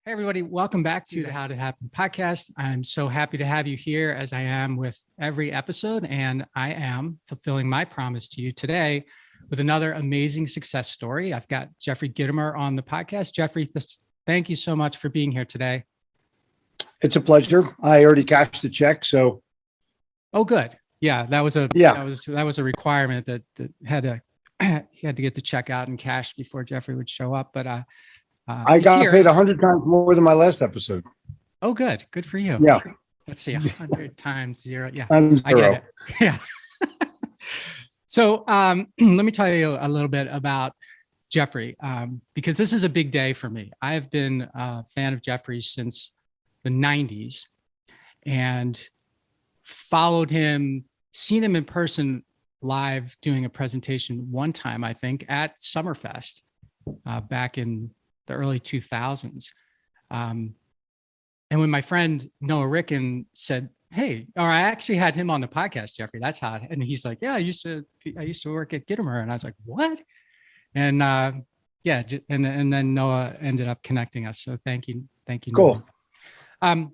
Hey, everybody. Welcome back to the How Did It Happen podcast. I'm so happy to have you here as I am with every episode, and I am fulfilling my promise to you today with another amazing success story. I've got Jeffrey Gitomer on the podcast. Jeffrey, thank you so much for being here today. It's a pleasure. I already cashed the check, so. Oh, good. Yeah, that was a requirement that had to he had to get the check out and cash before Jeffrey would show up. But I got paid 100 times more than my last episode. Oh, good. Good for you. Yeah. Let's see, 100 times zero. Yeah, I get it. Yeah. So let me tell you a little bit about Jeffrey, because this is a big day for me. I have been a fan of Jeffrey's since the 90s and followed him, seen him in person live doing a presentation one time, I think, at Summerfest back in the early 2000s. And when my friend Noah Ricken said, "Hey," or I actually had him on the podcast, Jeffrey, that's how, and he's like, "Yeah, I used to work at Gitomer." And I was like, "What?" And yeah, and then Noah ended up connecting us. So thank you. Cool. Noah.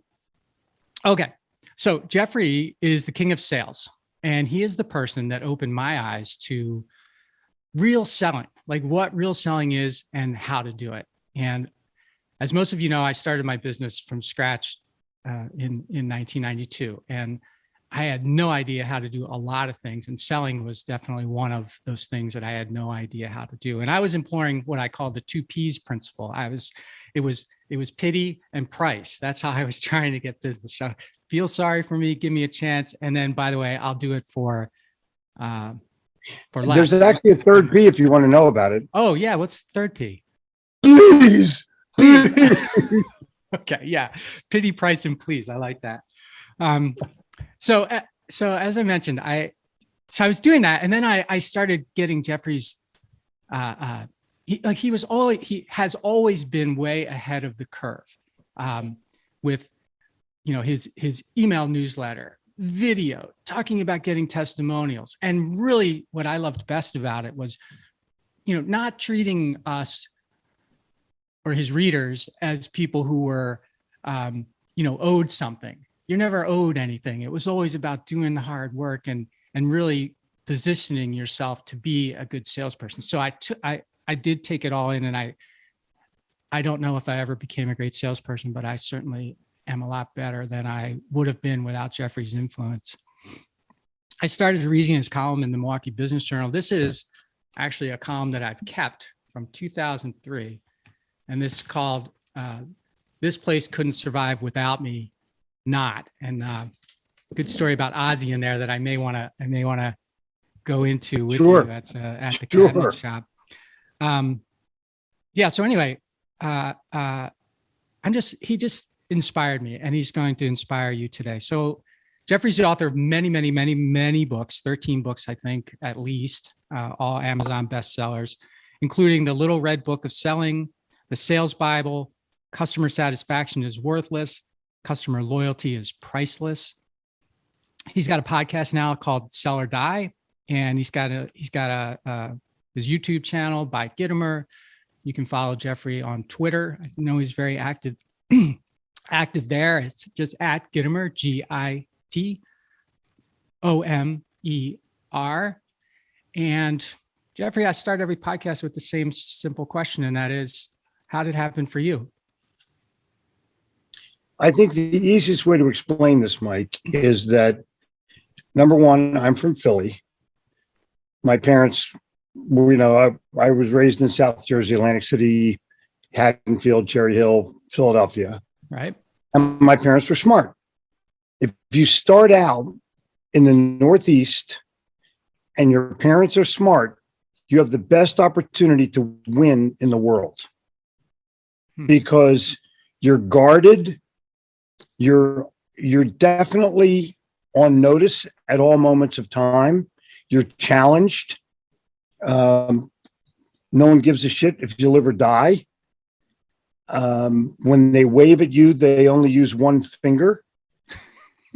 Okay. So Jeffrey is the king of sales, and he is the person that opened my eyes to real selling, like what real selling is and how to do it. And as most of you know, I started my business from scratch in 1992, and I had no idea how to do a lot of things. And selling was definitely one of those things that I had no idea how to do. And I was employing what I call the 2 P's principle. It was pity and price. That's how I was trying to get business. So feel sorry for me, give me a chance. And then, by the way, I'll do it for less. There's actually a third P if you want to know about it. Oh yeah. What's the third P? Please. Okay. Yeah. Pity, price, and please. I like that. So as I mentioned, I was doing that, and then I started getting Jeffrey's. He has always been way ahead of the curve, with, his email newsletter, video, talking about getting testimonials, and really what I loved best about it was, not treating us or his readers as people who were, owed something. You're never owed anything. It was always about doing the hard work and really positioning yourself to be a good salesperson. So I did take it all in, and I don't know if I ever became a great salesperson, but I certainly am a lot better than I would have been without Jeffrey's influence. I started reading his column in the Milwaukee Business Journal. This is actually a column that I've kept from 2003. And this is called, "This Place Couldn't Survive Without Me Not." And good story about Ozzy in there that I may want to go into with you at the cabinet shop. Yeah. So anyway, he just inspired me, and he's going to inspire you today. So Jeffrey's the author of many, many, many, many books, 13 books, I think, at least, all Amazon bestsellers, including The Little Red Book of Selling, The Sales Bible, Customer Satisfaction is Worthless, Customer Loyalty is Priceless. He's got a podcast now called Sell or Die, and he's got his YouTube channel by Gitomer. You can follow Jeffrey on Twitter. I know he's very active there. It's just at Gitomer, Gitomer. And Jeffrey, I start every podcast with the same simple question, and that is, how did it happen for you? I think the easiest way to explain this, Mike, is that, number one, I'm from Philly. My parents, I was raised in South Jersey, Atlantic City, Haddonfield, Cherry Hill, Philadelphia. Right. And my parents were smart. If you start out in the Northeast and your parents are smart, you have the best opportunity to win in the world. Because you're guarded, you're definitely on notice at all moments of time. You're challenged. No one gives a shit if you live or die. When they wave at you, they only use one finger.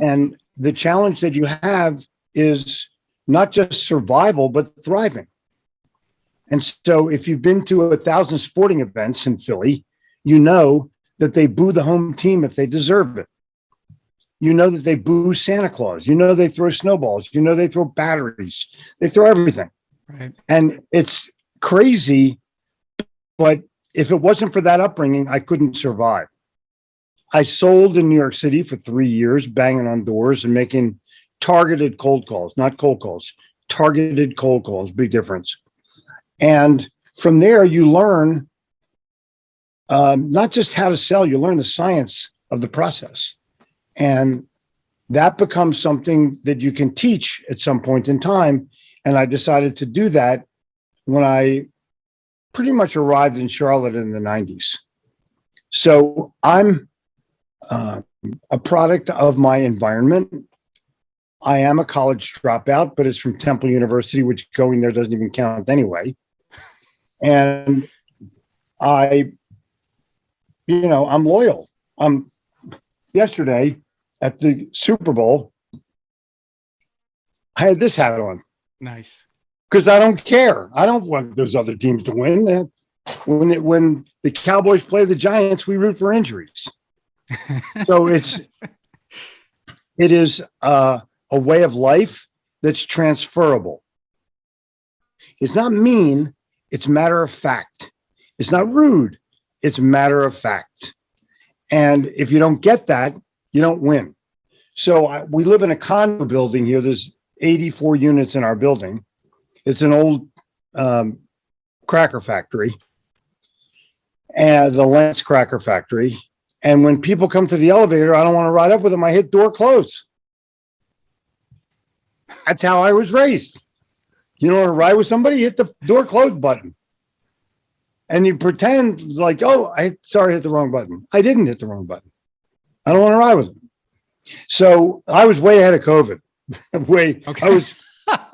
And the challenge that you have is not just survival, but thriving. And so if you've been to 1,000 sporting events in Philly, you know that they boo the home team if they deserve it. You know that they boo Santa Claus. You know they throw snowballs. You know they throw batteries. They throw everything. Right. And it's crazy, but if it wasn't for that upbringing, I couldn't survive. I sold in New York City for 3 years, banging on doors and making targeted cold calls, not cold calls, targeted cold calls, big difference. And from there, you learn not just how to sell, you learn the science of the process. And that becomes something that you can teach at some point in time. And I decided to do that when I pretty much arrived in Charlotte in the 90s. So I'm a product of my environment. I am a college dropout, but it's from Temple University, which going there doesn't even count anyway. And I'm loyal. Yesterday at the Super Bowl, I had this hat on. Nice. Because I don't care. I don't want those other teams to win. When the Cowboys play the Giants, we root for injuries. So it is a way of life that's transferable. It's not mean. It's matter of fact. It's not rude. It's matter of fact. And if you don't get that, you don't win. So we live in a condo building here. There's 84 units in our building. It's an old cracker factory, and the Lance Cracker Factory. And when people come to the elevator, I don't want to ride up with them. I hit door close. That's how I was raised. You don't want to ride with somebody, hit the door close button. And you pretend like, oh, sorry, I hit the wrong button. I didn't hit the wrong button. I don't want to ride with them. So I was way ahead of COVID. I was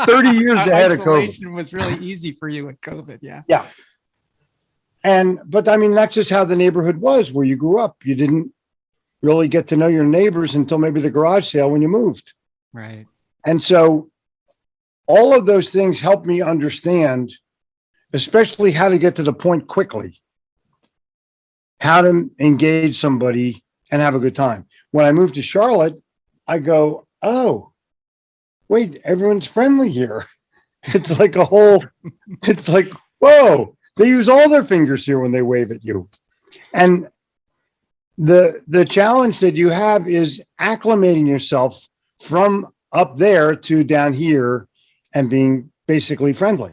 30 years ahead of COVID. Isolation was really easy for you with COVID. Yeah. Yeah. But I mean, that's just how the neighborhood was where you grew up. You didn't really get to know your neighbors until maybe the garage sale when you moved. Right. And so all of those things helped me understand, especially how to get to the point quickly, how to engage somebody and have a good time. When I moved to Charlotte, I go, oh, wait, everyone's friendly here. It's like it's like, whoa, they use all their fingers here when they wave at you. And the challenge that you have is acclimating yourself from up there to down here and being basically friendly.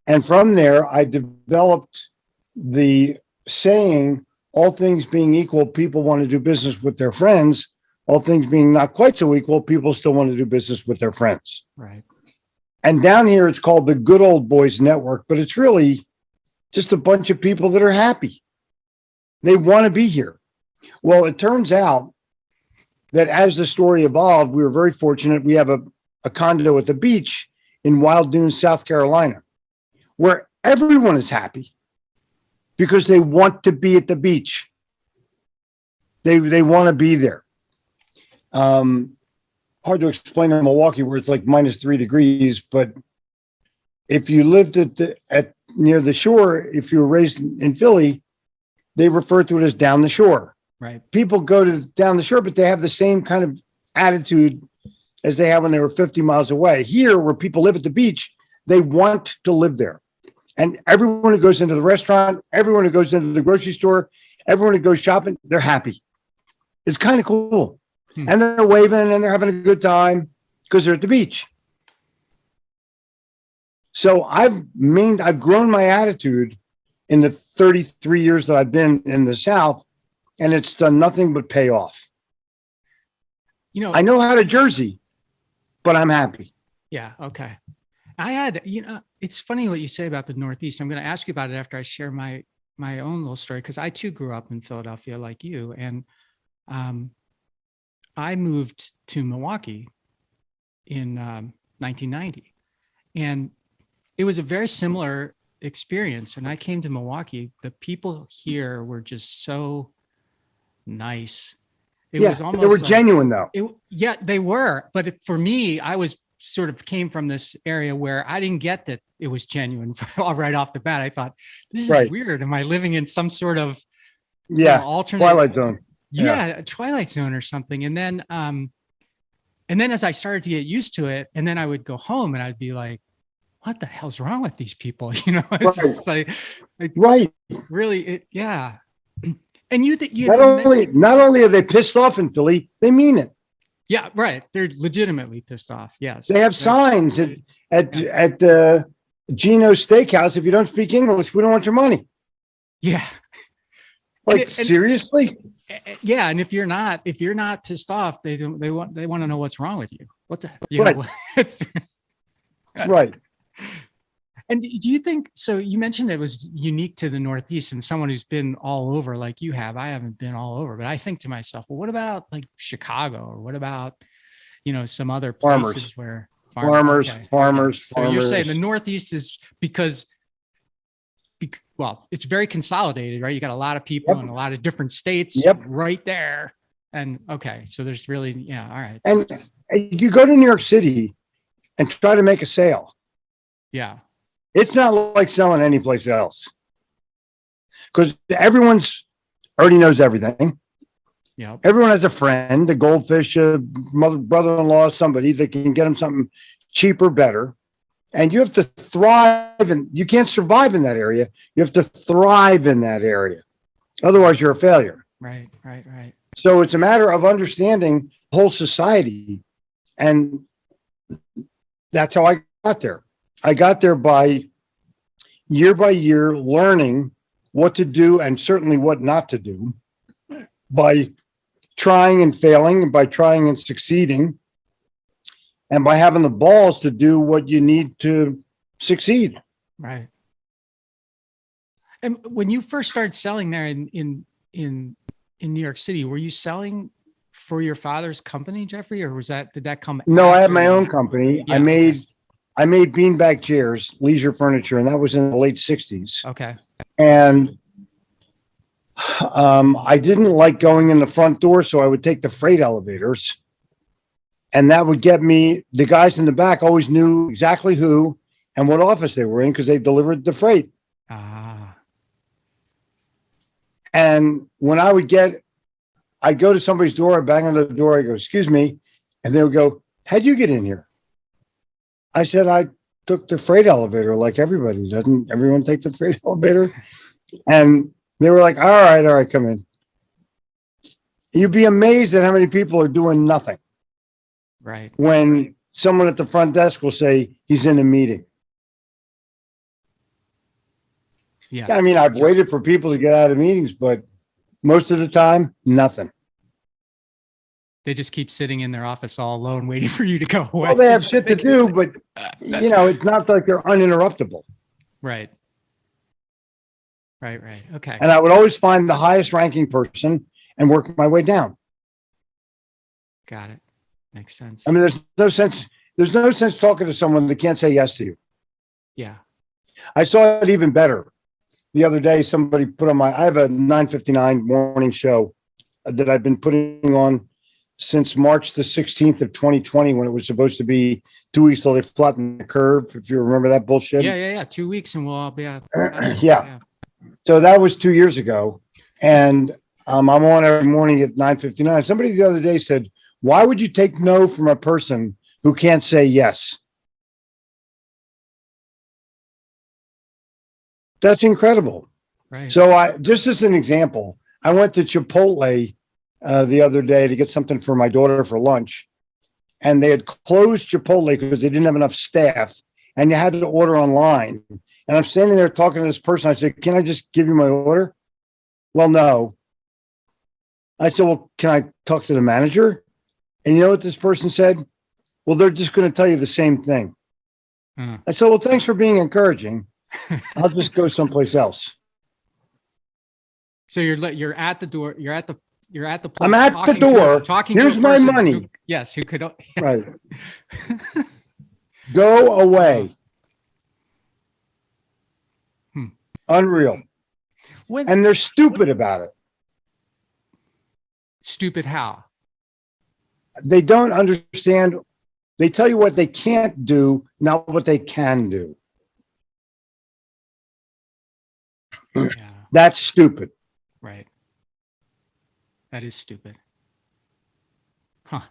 And from there, I developed the saying, all things being equal, people want to do business with their friends. All things being not quite so equal, people still want to do business with their friends. Right. And down here, it's called the Good Old Boys Network, but it's really just a bunch of people that are happy. They want to be here. Well, it turns out that as the story evolved, we were very fortunate. We have a condo at the beach in Wild Dunes, South Carolina, where everyone is happy because they want to be at the beach. They want to be there. Hard to explain in Milwaukee where it's like -3 degrees, but if you lived near the shore, if you were raised in Philly, they refer to it as down the shore. Right. People go to down the shore, but they have the same kind of attitude as they had when they were 50 miles away. Here, where people live at the beach, they want to live there. And everyone who goes into the restaurant, everyone who goes into the grocery store, everyone who goes shopping, they're happy. It's kind of cool. And they're waving and they're having a good time because they're at the beach. So I've grown my attitude in the 33 years that I've been in the South, and it's done nothing but pay off. I know how to Jersey, but I'm happy. Yeah. Okay. It's funny what you say about the Northeast. I'm going to ask you about it after I share my own little story, because I too grew up in Philadelphia like you. And I moved to Milwaukee in 1990, and it was a very similar experience. And I came to Milwaukee. The people here were just so nice. It was almost they were genuine though. They were. But for me, I was sort of came from this area where I didn't get that it was genuine right off the bat. I thought, this is weird. Am I living in some sort of Yeah. alternate Twilight Zone. Yeah, a Twilight Zone or something. And then as I started to get used to it, and then I would go home and I'd be like, what the hell's wrong with these people? It's Right. just like Right. really, yeah. And you Not only are they pissed off in Philly, they mean it. yeah, right. They're legitimately pissed off. Yes. They have signs at Gino's Steakhouse. If you don't speak English, we don't want your money. Yeah. Like, seriously? Yeah. And if you're not pissed off, they want to know what's wrong with you. What the, Right. it's Right. And do you think, so you mentioned it was unique to the Northeast, and someone who's been all over like you have. I haven't been all over, but I think to myself, well, what about like Chicago, or what about, some other places where farmers. So you're saying the Northeast is because well, it's very consolidated, right? You got a lot of people in a lot of different states right there. And okay, so there's really, all right. And you go to New York City and try to make a sale. Yeah. It's not like selling anyplace else, because everyone's already knows everything. Yeah. Everyone has a friend, a goldfish, a brother-in-law, somebody that can get them something cheaper, better. And you have to thrive, and you can't survive in that area. You have to thrive in that area. Otherwise, you're a failure. Right. So it's a matter of understanding the whole society. And that's how I got there. I got there by year learning what to do and certainly what not to do, by trying and failing, and by trying and succeeding, and by having the balls to do what you need to succeed. Right. And when you first started selling there in New York City, were you selling for your father's company, Jeffrey, or did that come? No, I had my own company. Yeah. I made beanbag chairs, leisure furniture, and that was in the late 60s. Okay. And I didn't like going in the front door, so I would take the freight elevators. And that would get me, the guys in the back always knew exactly who and what office they were in, because they delivered the freight. And when I'd go to somebody's door, I'd bang on the door, I go, excuse me. And they would go, how'd you get in here? I said, I took the freight elevator like everybody. Doesn't everyone take the freight elevator? And they were like, all right, come in. You'd be amazed at how many people are doing nothing. Right. When someone at the front desk will say he's in a meeting. Yeah. I mean, I've waited for people to get out of meetings, but most of the time, nothing. They just keep sitting in their office all alone, waiting for you to go away. Well, they have shit to do, but it's not like they're uninterruptible. Right. Okay. And I would always find the highest ranking person and work my way down. Got it. Makes sense. I mean, there's no sense talking to someone that can't say yes to you. Yeah. I saw it even better. The other day, somebody put on I have a 9:59 morning show that I've been putting on since March the 16th of 2020, when it was supposed to be 2 weeks till they flattened the curve. If you remember that bullshit. Yeah. 2 weeks and we'll all be out. Yeah. So that was 2 years ago. And I'm on every morning at 9:59. Somebody the other day said, why would you take no from a person who can't say yes? That's incredible. Right. So just as an example, I went to Chipotle the other day to get something for my daughter for lunch, and they had closed Chipotle because they didn't have enough staff, and you had to order online. And I'm standing there talking to this person. I said, can I just give you my order? Well, no. I said, well, can I talk to the manager? And you know what this person said? Well, they're just going to tell you the same thing. I said, well, thanks for being encouraging. I'll just go someplace else. So you're at the door. You're at the place. I'm at the door. Talking. Here's my money. Who could? Right. Go away. Unreal. And they're stupid about it. Stupid how? They don't understand. They tell you what they can't do, not what they can do. Yeah. That's stupid. Right. That is stupid. Huh.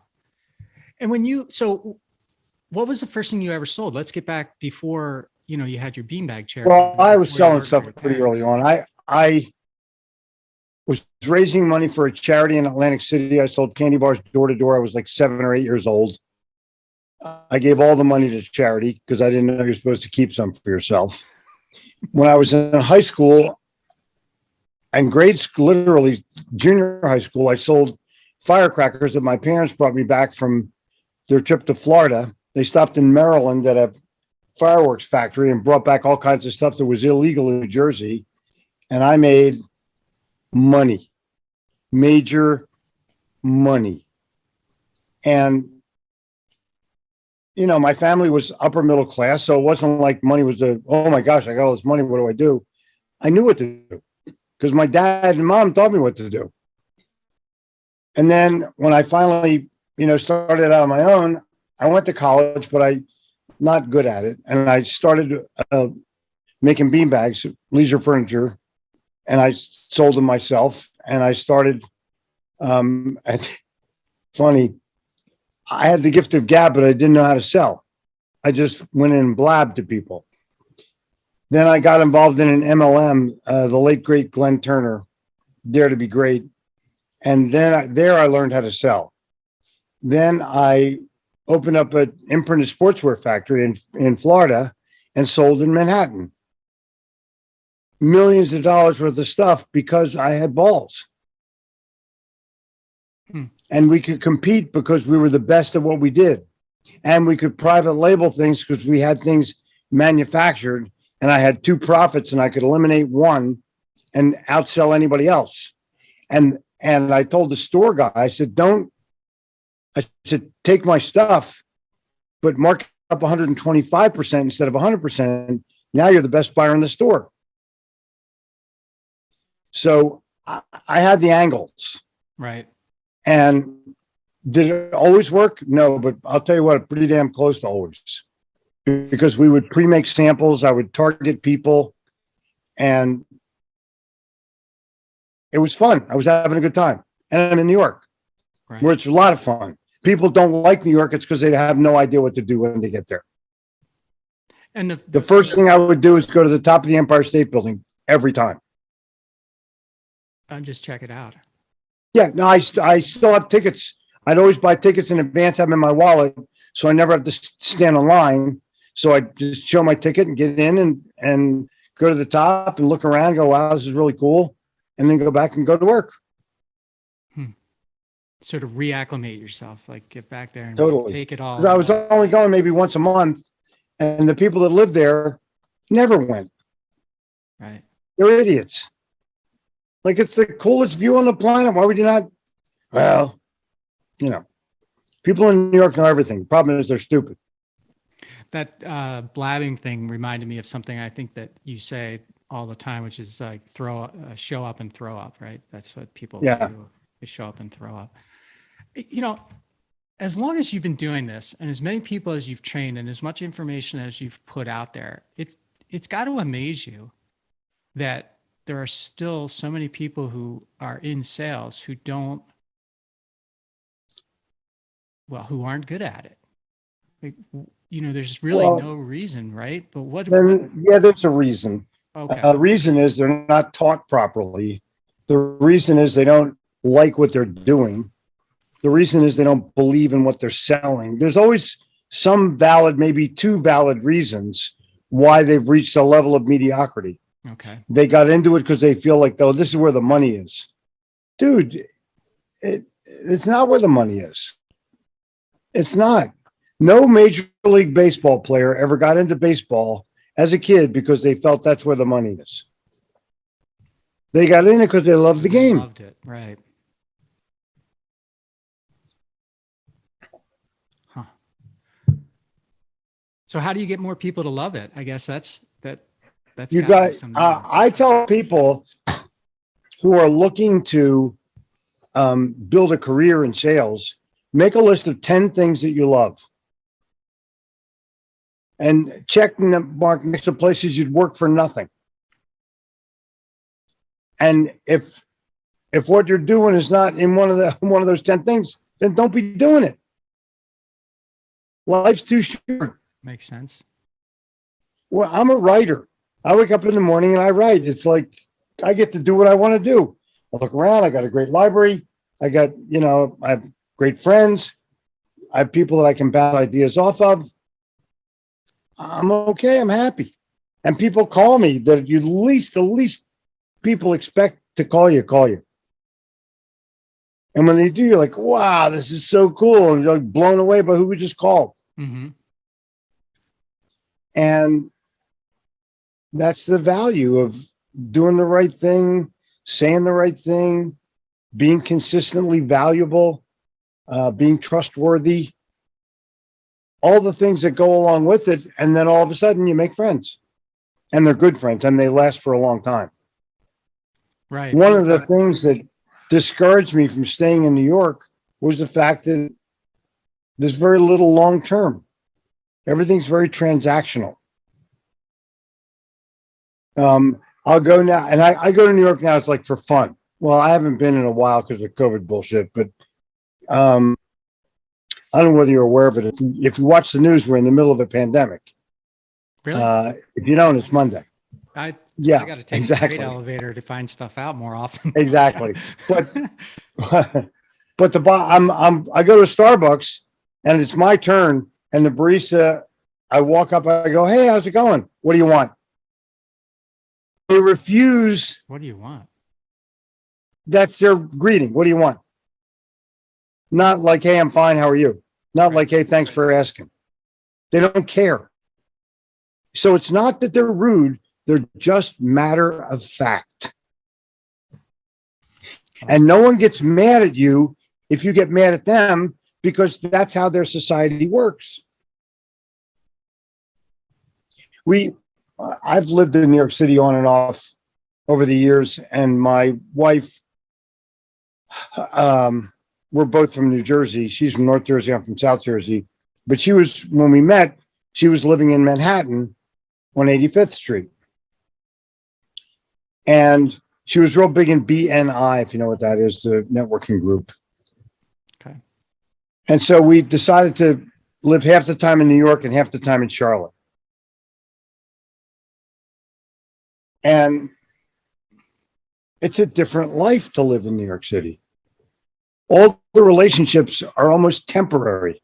And when you, so what was the first thing you ever sold? Let's get back before, you know, you had your beanbag chair. Well, company, I was before you selling worked for stuff your pretty early parents. on. I was raising money for a charity in Atlantic City. I sold candy bars door to door. I was like 7 or 8 years old. I gave all the money to charity because I didn't know you're supposed to keep some for yourself. When I was in high school and grade school, literally junior high school, I sold firecrackers that my parents brought me back from their trip to Florida. They stopped in Maryland at a fireworks factory and brought back all kinds of stuff that was illegal in New Jersey. And I made money, major money. And, you know, my family was upper middle class. So it wasn't like money was oh my gosh, I got all this money. What do I do? I knew what to do because my dad and mom taught me what to do. And then when I finally, you know, started out on my own, I went to college, but I not good at it. And I started making beanbags, leisure furniture, and I sold them myself. And I started, funny, I had the gift of gab, but I didn't know how to sell. I just went in and blabbed to people. Then I got involved in an MLM, the late, great Glenn Turner, Dare to Be Great. And then I learned how to sell. Then I opened up an imprinted sportswear factory in Florida and sold in Manhattan. Millions of dollars worth of stuff because I had balls. And we could compete because we were the best at what we did. And we could private label things because we had things manufactured and I had two profits and I could eliminate one and outsell anybody else. And I told the store guy, I said, take my stuff, but mark it up 125% instead of 100%. Now you're the best buyer in the store. So I had the angles. Right. And did it always work? No, but I'll tell you what, pretty damn close to always. Because we would pre-make samples, I would target people, and it was fun. I was having a good time. And I'm in New York, Right. where it's a lot of fun. People don't like New York, it's because they have no idea what to do when they get there. And the first thing I would do is go to the top of the Empire State Building every time. And just check it out. Yeah, no, I still have tickets. I'd always buy tickets in advance, have them in my wallet, so I never have to stand in line. So I just show my ticket and get in and go to the top and look around and go, wow, this is really cool. And then go back and go to work. Sort of reacclimate yourself, like get back there and Totally take it all. I was only going maybe once a month, and the people that lived there never went. Right. They're idiots. Like, it's the coolest view on the planet. Why would you not? Well, you know, people in New York know everything. The problem is they're stupid. That blabbing thing reminded me of something I think that you say all the time, which is like show up and throw up, right? That's what people do. They show up and throw up. You know, as long as you've been doing this and as many people as you've trained and as much information as you've put out there, it's got to amaze you that there are still so many people who are in sales who aren't good at it. Like, you know, there's really no reason, right? But there's a reason. Okay. The reason is they're not taught properly. The reason is they don't like what they're doing. The reason is they don't believe in what they're selling. There's always some valid, maybe two valid reasons why they've reached a level of mediocrity. Okay. They got into it because they feel like, oh, this is where the money is. Dude, it's not where the money is. It's not. No Major League Baseball player ever got into baseball as a kid because they felt that's where the money is. They got in it because they loved the game. Loved it, right. Huh. So how do you get more people to love it? I guess that's you got. I tell people who are looking to build a career in sales, make a list of 10 things that you love. And check the mark next to places you'd work for nothing. And if If what you're doing is not in one of those 10 things, then don't be doing it. Life's too short. Makes sense. Well, I'm a writer. I wake up in the morning and I write. It's like I get to do what I want to do. I look around. I got a great library. I have great friends. I have people that I can bounce ideas off of. I'm okay. I'm happy. And people call me that the least people expect to call you. And when they do, you're like, wow, this is so cool. And you're like blown away by who we just called. Mm-hmm. And that's the value of doing the right thing, saying the right thing, being consistently valuable, being trustworthy, all the things that go along with it. And then all of a sudden you make friends, and they're good friends and they last for a long time. Right. One of the things that discouraged me from staying in New York was the fact that there's very little long term. Everything's very transactional. I'll go now, and I go to New York now. It's like for fun. Well, I haven't been in a while because of COVID bullshit, but I don't know whether you're aware of it. If you watch the news, we're in the middle of a pandemic. Really? If you don't, it's Monday. I Yeah, got to take exactly. the freight elevator to find stuff out more often. Exactly. But I go to Starbucks and it's my turn, and the barista, I walk up, I go, hey, how's it going? What do you want? They refuse. What do you want? That's their greeting. What do you want? Not like, hey, I'm fine. How are you? Not like, hey, thanks for asking. They don't care. So it's not that they're rude. They're just matter of fact. And no one gets mad at you if you get mad at them, because that's how their society works. I've lived in New York City on and off over the years, and my wife, we're both from New Jersey. She's from North Jersey. I'm from South Jersey. But when we met, she was living in Manhattan on 85th Street. And she was real big in BNI, if you know what that is, the networking group. Okay. And so we decided to live half the time in New York and half the time in Charlotte. And it's a different life to live in New York City. All the relationships are almost temporary.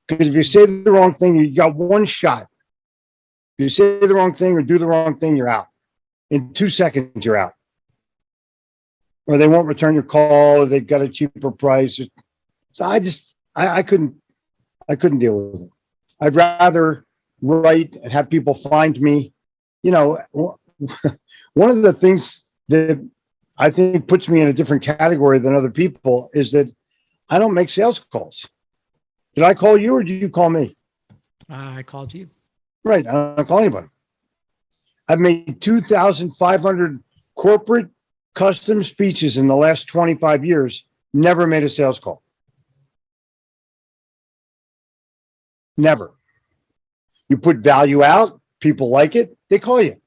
Because if you say the wrong thing, you got one shot. If you say the wrong thing or do the wrong thing, you're out. In 2 seconds, you're out. Or they won't return your call, or they've got a cheaper price. So I couldn't deal with it. I'd rather write and have people find me. You know, one of the things that I think puts me in a different category than other people is that I don't make sales calls. Did I call you or did you call me? I called you. Right. I don't call anybody. I've made 2,500 corporate custom speeches in the last 25 years, never made a sales call. Never. You put value out, people like it, they call you.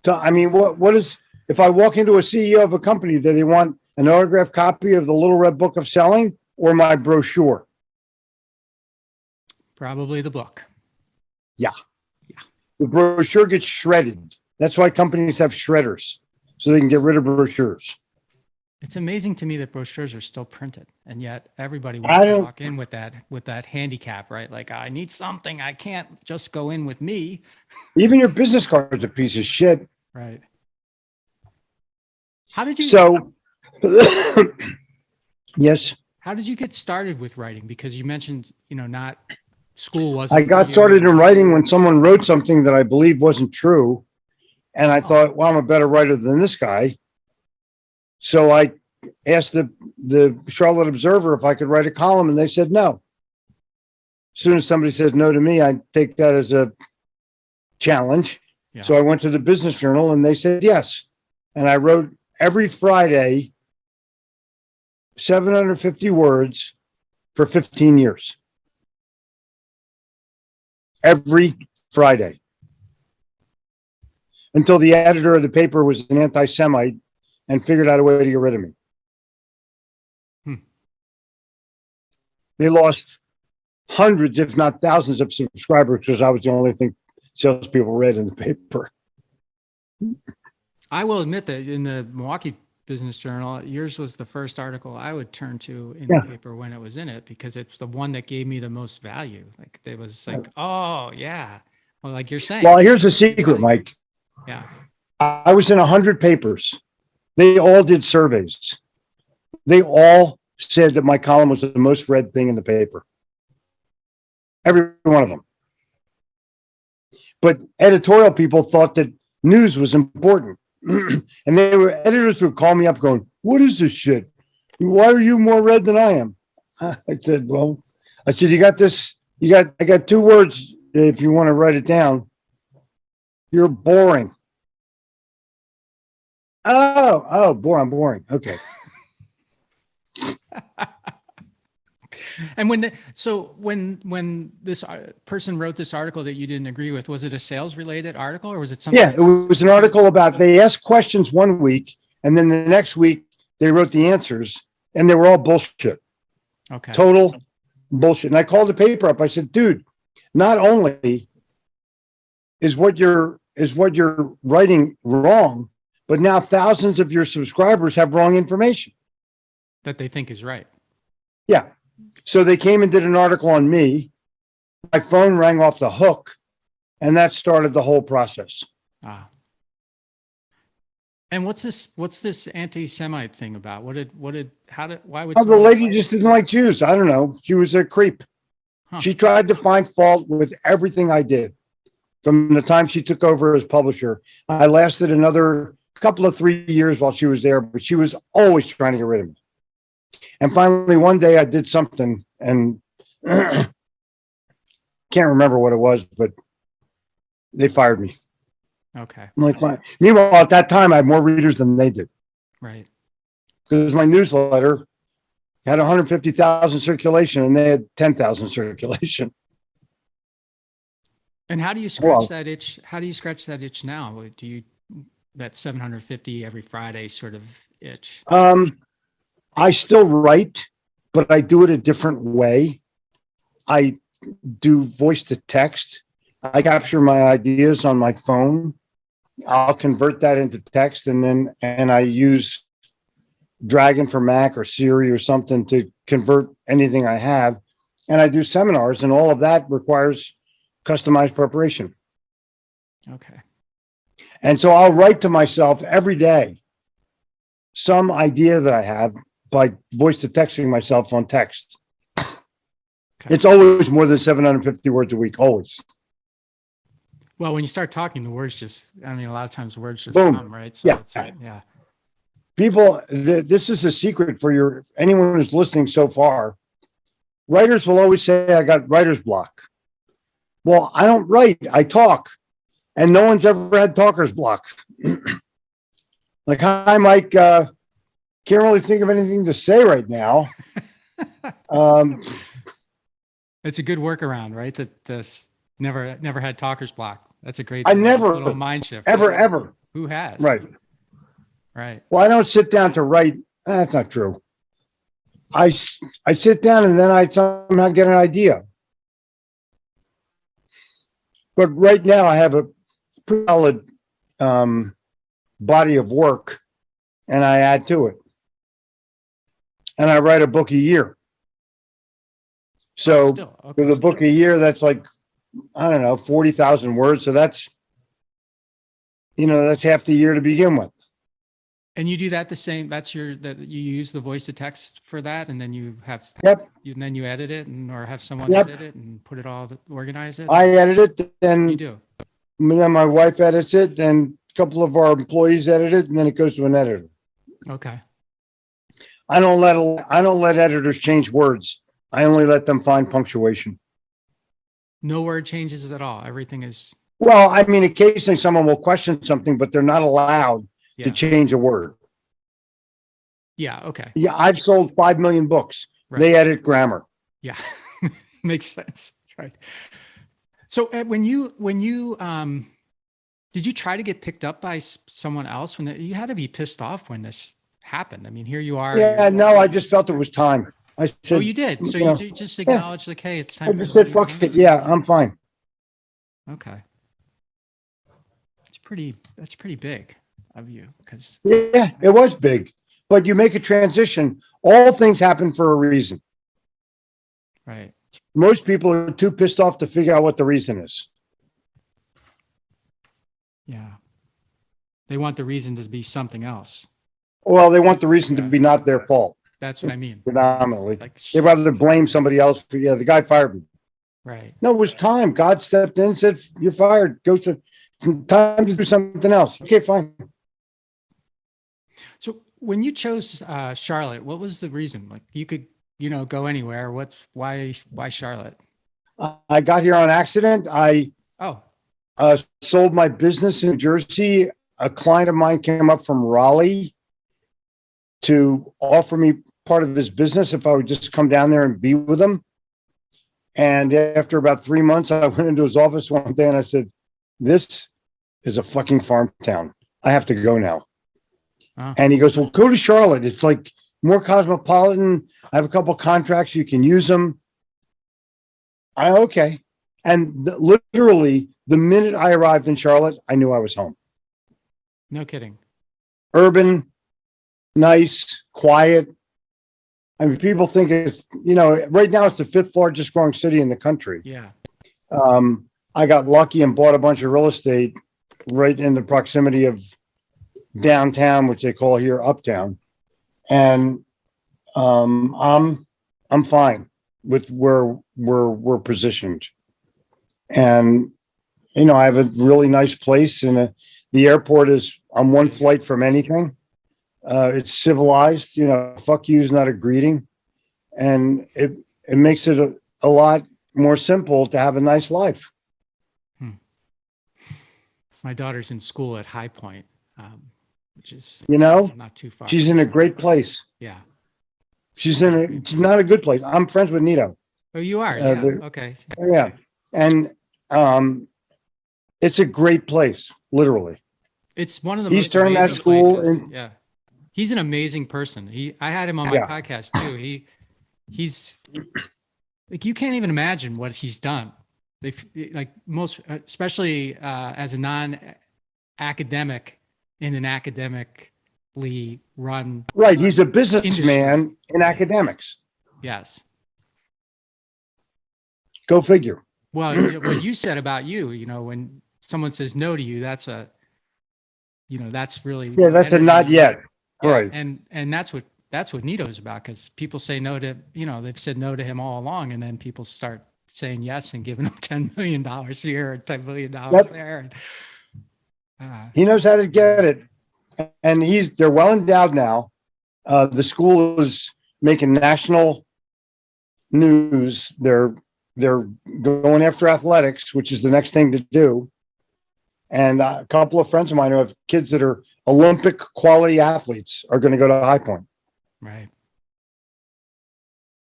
So, I mean, what is, if I walk into a CEO of a company, do they want an autographed copy of the Little Red Book of Selling or my brochure? Probably the book. Yeah. The brochure gets shredded. That's why companies have shredders, so they can get rid of brochures. It's amazing to me that brochures are still printed, and yet everybody wants to walk in with that handicap, right? Like, I need something. I can't just go in with me. Even your business card's a piece of shit. Right. How did you? So, yes. How did you get started with writing? Because you mentioned, not school wasn't. I got started in writing when someone wrote something that I believed wasn't true. And I thought, well, I'm a better writer than this guy. So I asked the Charlotte Observer if I could write a column, and they said no. As soon as somebody says no to me, I take that as a challenge. Yeah. So I went to the Business Journal, and they said yes. And I wrote every Friday 750 words for 15 years. Every Friday. until the editor of the paper was an anti-Semite and figured out a way to get rid of me. They lost hundreds, if not thousands, of subscribers because I was the only thing salespeople read in the paper. I will admit that in the Milwaukee Business Journal, yours was the first article I would turn to in the paper when it was in it, because it's the one that gave me the most value. Like it was like, oh yeah. Well, like you're saying. Well, here's the secret, Mike. Yeah. I was in 100 papers. They all did surveys. They all said that my column was the most read thing in the paper. Every one of them. But editorial people thought that news was important. And editors would call me up going, what is this shit? Why are you more read than I am? I said, you got this. I got 2 words if you want to write it down. You're boring. Oh, boring. Okay. And when this person wrote this article that you didn't agree with, was it a sales related article or was it something? Yeah, it was an article about, they asked questions one week and then the next week they wrote the answers and they were all bullshit. Okay. Total bullshit. And I called the paper up. I said, dude, not only is what you're writing wrong, but now thousands of your subscribers have wrong information that they think is right. Yeah. So they came and did an article on me. My phone rang off the hook, and that started the whole process. Ah. And what's this anti-Semite thing about? Why would? Oh, the lady just didn't like Jews. I don't know. She was a creep. Huh. She tried to find fault with everything I did. From the time she took over as publisher, I lasted another couple of 3 years while she was there, but she was always trying to get rid of me. And finally, one day I did something and can't remember what it was, but they fired me. Okay. I'm like, fine. Meanwhile, at that time, I had more readers than they did. Right. Because my newsletter had 150,000 circulation and they had 10,000 circulation. And how do you scratch that itch? How do you scratch that itch now? Do you, that 750 every Friday sort of itch? I still write, but I do it a different way. I do voice to text. I capture my ideas on my phone. I'll convert that into text and I use Dragon for Mac or Siri or something to convert anything I have. And I do seminars, and all of that requires customized preparation. Okay. And so I'll write to myself every day some idea that I have by voice to texting myself on text. Okay. It's always more than 750 words a week, always. Well, when you start talking, the words just, a lot of times words just Boom. come, right? So yeah. People, this is a secret for anyone who's listening so far. Writers will always say, I got writer's block. Well, I don't write, I talk. And no one's ever had talker's block. Like, hi, Mike. Can't really think of anything to say right now. It's a good workaround, right? That this never had talker's block. That's a great little mind shift. Ever. Who has? Right. Well, I don't sit down to write. That's not true. I sit down and then I somehow get an idea. But right now I have a pretty solid body of work, and I add to it. And I write a book a year. So with a book a year, that's like, I don't know, 40,000 words. So that's half the year to begin with. And you do that the same. That you use the voice to text for that, and then you have. Yep. And then you edit it, or have someone edit it and put it all, organize it. I edit it, and you do. And then my wife edits it, and a couple of our employees edit it, and then it goes to an editor. Okay. I don't let editors change words. I only let them find punctuation. No word changes at all. Everything is. Well, occasionally someone will question something, but they're not allowed to change a word. Yeah. Okay. Yeah. I've sold 5 million books. Right. They edit grammar. Yeah. Makes sense. Right. So when you Did you try to get picked up by someone else you had to be pissed off when this happened? I mean, here you are. Yeah, no, I just felt it was time. I said, Oh, you did. So you know, just acknowledged, like, hey, it's time I for just the said, fuck it. Yeah, I'm fine. Okay. That's pretty big of you, because Yeah, it was big, but you make a transition. All things happen for a reason. right. Most people are too pissed off to figure out what the reason is. Yeah. They want the reason to be something else. Well, they want the reason to be not their fault. That's what I mean. Predominantly, Like, they'd rather blame somebody else for, yeah, the guy fired me. right. No, it was time. God stepped in, said, you're fired. Go to time to do something else. Okay, fine. So when you chose Charlotte, what was the reason? Like, you could, go anywhere. Why Charlotte? I got here on accident. I Oh, sold my business in New Jersey. A client of mine came up from Raleigh to offer me part of his business if I would just come down there and be with him. And after about 3 months, I went into his office one day and I said, this is a fucking farm town. I have to go now. And he goes, well, go to Charlotte. It's like more cosmopolitan. I have a couple of contracts. You can use them. Okay. And literally the minute I arrived in Charlotte, I knew I was home. no kidding. Urban, nice, quiet. I mean, people think it's, right now it's the 5th largest growing city in the country. Yeah. I got lucky and bought a bunch of real estate right in the proximity of downtown, which they call here uptown. And I'm fine with where we're positioned. And, I have a really nice place, and the airport is on one flight from anything. It's civilized, fuck you is not a greeting. And it makes it a lot more simple to have a nice life. My daughter's in school at High Point, which is, not too far. She's in a great place. Yeah. She's not a good place. I'm friends with Nito. Oh, you are? Yeah. Okay. Yeah. And it's a great place, literally. It's one of the He's most turned that amazing school places. in- Yeah. He's an amazing person. I had him on my Yeah. podcast too. He's like, you can't even imagine what he's done. Like most, especially as a non-academic in an academically run. Right. He's a businessman in academics. Yes. Go figure. Well, what you said about you, when someone says no to you, that's that's really, Yeah, that's a not yet. Yeah, Right. And that's what Nito's about, because people say no to, they've said no to him all along, and then people start saying yes and giving him $10 million here or $10 million there. He knows how to get it. And they're well endowed now. The school is making national news. They're going after athletics, which is the next thing to do. And a couple of friends of mine who have kids that are Olympic quality athletes are going to go to High Point. Right.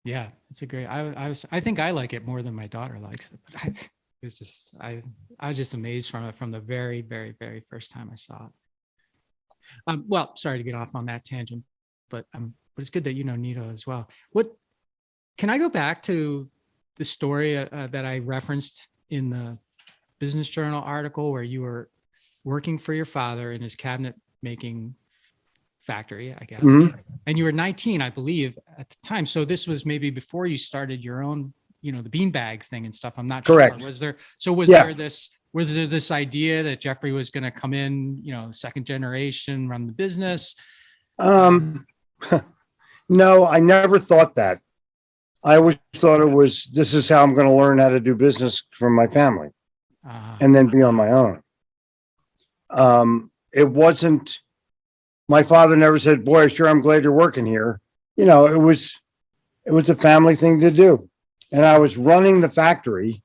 Yeah, it's a great. I think I like it more than my daughter likes it. But it's just I was just amazed from the very, very, very first time I saw it. Well, sorry to get off on that tangent, but it's good that you know Nito as well. What can I go back to the story that I referenced in the Business Journal article where you were working for your father in his cabinet making factory, I guess. Mm-hmm. And you were 19, I believe, at the time. So this was maybe before you started your own, the beanbag thing and stuff. I'm not Correct. sure. Was there this idea that Jeffrey was going to come in, second generation, run the business? No, I never thought that. I always thought this is how I'm going to learn how to do business from my family and then be on my own. It wasn't, my father never said, boy, sure, I'm glad you're working here. It was a family thing to do. And I was running the factory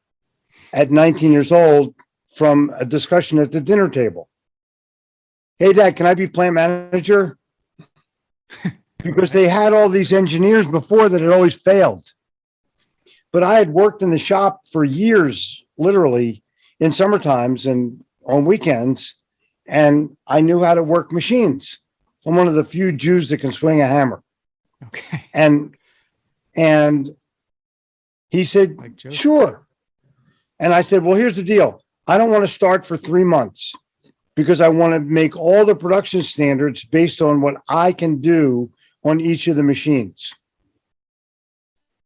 at 19 years old from a discussion at the dinner table. Hey, Dad, can I be plant manager? Because they had all these engineers before that had always failed. But I had worked in the shop for years, literally in summer times, and on weekends, and I knew how to work machines. I'm one of the few Jews that can swing a hammer. Okay. And he said, Like Joseph. sure. And I said, well, here's the deal. I don't want to start for 3 months because I want to make all the production standards based on what I can do on each of the machines.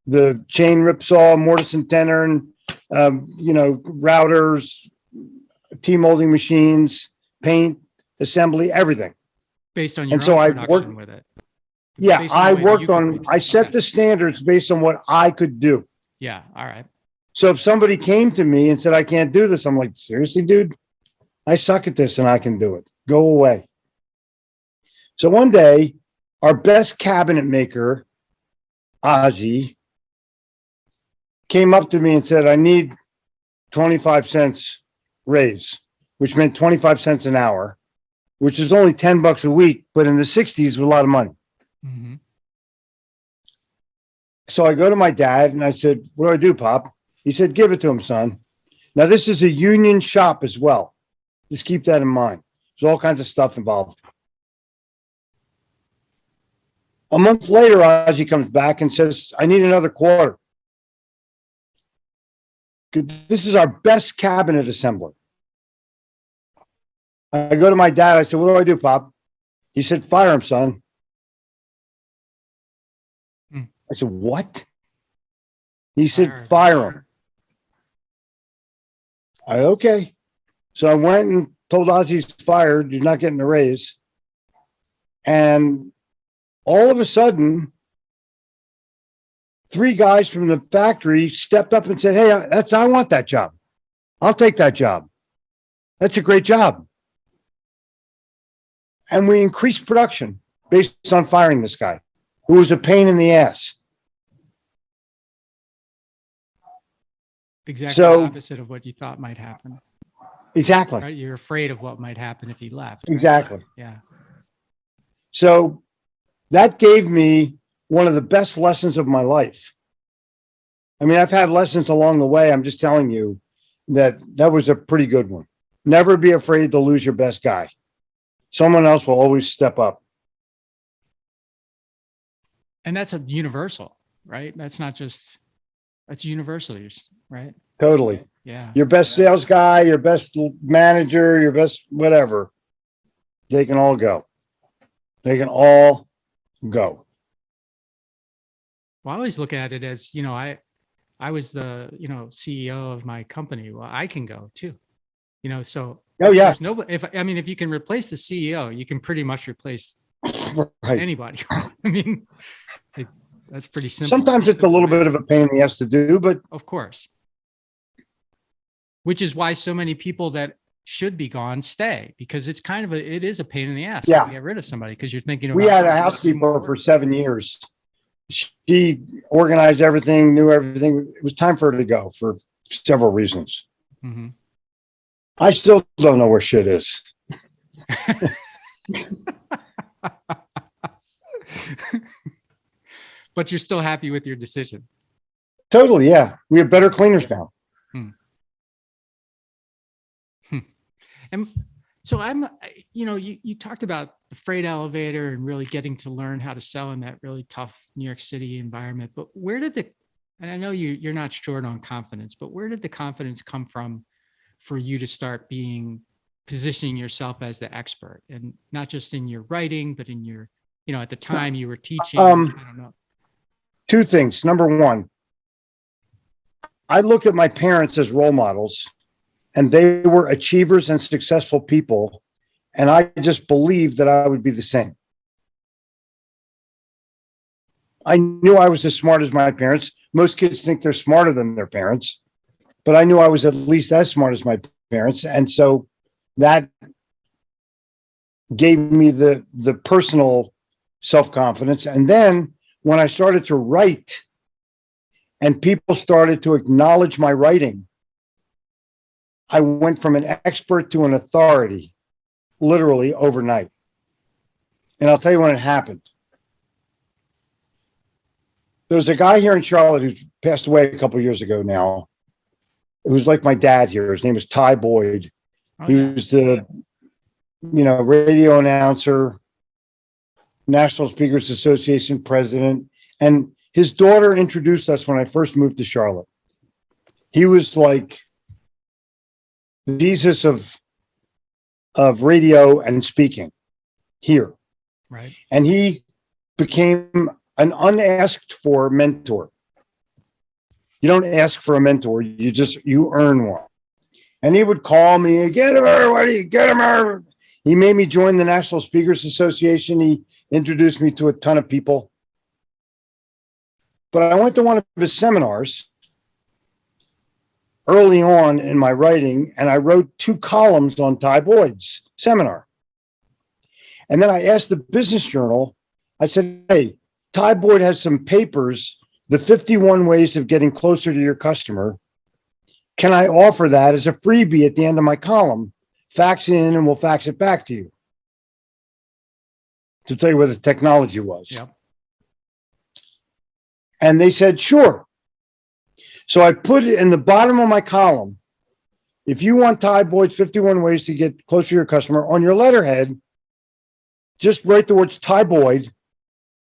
The chain ripsaw, mortise and tenon, routers, T-molding machines, paint, assembly, everything. Based on your And so own I production worked, with it. yeah, Based on I the way that worked you could on, read I it. set Okay. the standards based on what I could do. Yeah. All right. So if somebody came to me and said, I can't do this, I'm like, seriously, dude, I suck at this and I can do it. Go away. So one day, our best cabinet maker, Ozzy, came up to me and said, I need 25 cents raise, which meant 25 cents an hour, which is only $10 a week, but in the 60s was a lot of money. Mm-hmm. So I go to my dad and I said, what do I do, Pop? He said, give it to him, son. Now, this is a union shop as well. Just keep that in mind. There's all kinds of stuff involved. A month later, Ozzy comes back and says, I need another quarter. This is our best cabinet assembler. I go to my dad. I said, what do I do, Pop? He said, fire him, son. I said, what? He said, fire him. Okay. So I went and told Ozzy he's fired. He's not getting a raise. And all of a sudden, 3 guys from the factory stepped up and said, hey, I want that job. I'll take that job. That's a great job. And we increased production based on firing this guy, who was a pain in the ass. Exactly the opposite of what you thought might happen. Exactly. Right? You're afraid of what might happen if he left. Right? Exactly. Yeah. So that gave me one of the best lessons of my life. I mean, I've had lessons along the way. I'm just telling you that was a pretty good one. Never be afraid to lose your best guy. Someone else will always step up. And that's a universal, right? That's not just, that's universal, right? Totally. Yeah. Your best sales guy, your best manager, your best whatever. They can all go. They can all go. Well, I always look at it as, I was the, CEO of my company. Well, I can go too, so. Oh yeah. There's nobody, if you can replace the CEO, you can pretty much replace anybody. I mean, that's pretty simple. Sometimes it's a little bit of a pain in the ass to do, but of course. Which is why so many people that should be gone stay, because it's it is a pain in the ass to get rid of somebody, because you're thinking. We had a housekeeper for 7 years. She organized everything, knew everything. It was time for her to go for several reasons. Mm-hmm. I still don't know where shit is. But you're still happy with your decision. Totally, yeah. We have better cleaners now. And so you talked about the freight elevator and really getting to learn how to sell in that really tough New York City environment. But and I know you're not short on confidence, but where did the confidence come from for you to start positioning yourself as the expert, and not just in your writing, but in your, at the time you were teaching? I don't know. 2 things. Number 1, I looked at my parents as role models, and they were achievers and successful people. And I just believed that I would be the same. I knew I was as smart as my parents. Most kids think they're smarter than their parents, but I knew I was at least as smart as my parents. And so that gave me the personal self-confidence. And then when I started to write and people started to acknowledge my writing, I went from an expert to an authority literally overnight. And I'll tell you when it happened. There was a guy here in Charlotte who passed away a couple of years ago now. It was like my dad here. His name was Ty Boyd. Oh, He yeah. was the, radio announcer, National Speakers Association president, and his daughter introduced us when I first moved to Charlotte. He was like the Jesus of radio and speaking here. Right. And he became an unasked for mentor. You don't ask for a mentor, you earn one. And he would call me, Gitomer. He made me join the National Speakers Association. He introduced me to a ton of people. But I went to one of his seminars early on in my writing, and I wrote 2 columns on Ty Boyd's seminar. And then I asked the Business Journal, I said, hey, Ty Boyd has some papers, the 51 ways of getting closer to your customer. Can I offer that as a freebie at the end of my column? Fax it in and we'll fax it back to you. To tell you what the technology was. Yep. And they said, sure. So I put it in the bottom of my column. If you want Ty Boyd's 51 ways to get closer to your customer, on your letterhead, just write the words Ty Boyd,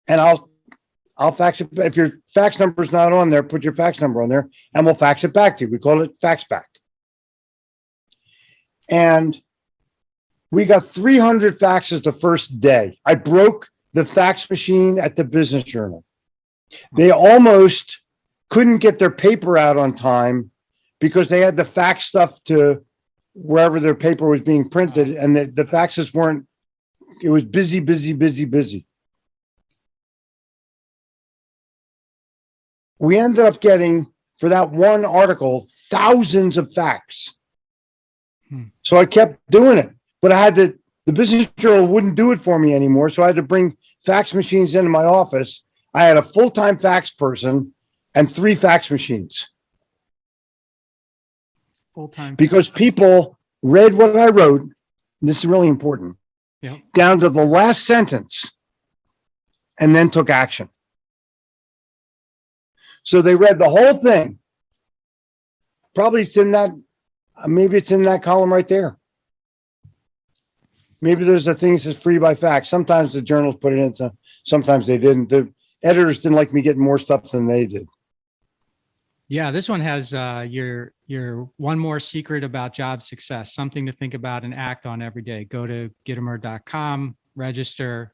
and I'll fax it. If your fax number is not on there, put your fax number on there, and we'll fax it back to you. We call it fax back. And we got 300 faxes the first day. I broke the fax machine at the Business Journal. They almost couldn't get their paper out on time because they had to fax stuff to wherever their paper was being printed, and the faxes weren't. It was busy. We ended up getting, for that one article, thousands of fax. So I kept doing it, but the Business Journal wouldn't do it for me anymore. So I had to bring fax machines into my office. I had a full-time fax person and 3 fax machines. Full-time. Because people read what I wrote. This is really important. Yep. Down to the last sentence and then took action. So they read the whole thing. Probably maybe it's in that column right there. Maybe there's a thing that says free by fax. Sometimes the journals put it in, sometimes they didn't. The editors didn't like me getting more stuff than they did. Yeah, this one has your one more secret about job success, something to think about and act on every day. Go to Gitomer.com, register,